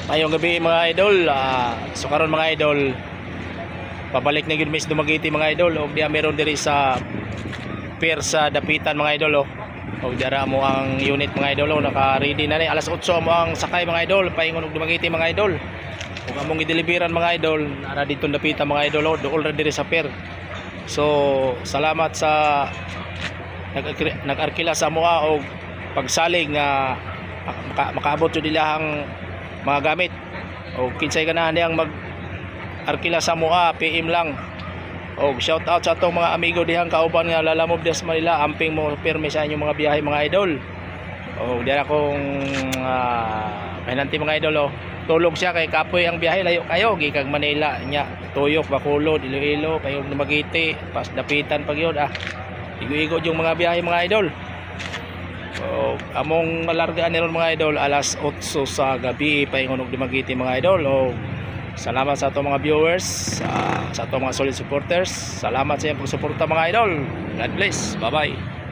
Mayong gabi mga idol. So karon mga idol, pabalik na gyud Miss Dumaguete mga idol. Og diya meron diri sa pier sa Dapitan mga idol. Og dira mo ang unit mga idol. Naka-ready na ni. Alas 8 mo ang sakay mga idol. Paingon og Dumaguete mga idol. Kung among gideliveran mga idol, ara dito Dapitan mga idol. Dool ra diri sa pier. So salamat sa nag-arkila sa moa og pagsalig nga makaabot jud ilahang mga gamit. O kinsay ganahan niyang mag-arkila sa moa, PM lang. O shout out sa atong mga amigo dihang kauban nga lalamob des Manila, amping mo pirmi sa inyong mga biyahe mga idol. O diyan akong pahinanti mga idol. Tulog siya kay kapoy ang biyahe layo kayo gikag Manila nya, Tuyok, Bacolod, Iloilo, payong Dumaguete, pas Dapitan pag yun. Igo-igo yung mga biyahe mga idol. So, among alargaan niron mga idol alas 8 sa gabi paingon og Dumaguete mga idol. Salamat sa atong mga viewers, sa atong mga solid supporters. Salamat sa iyong pagsuporta mga idol. God bless. Bye bye.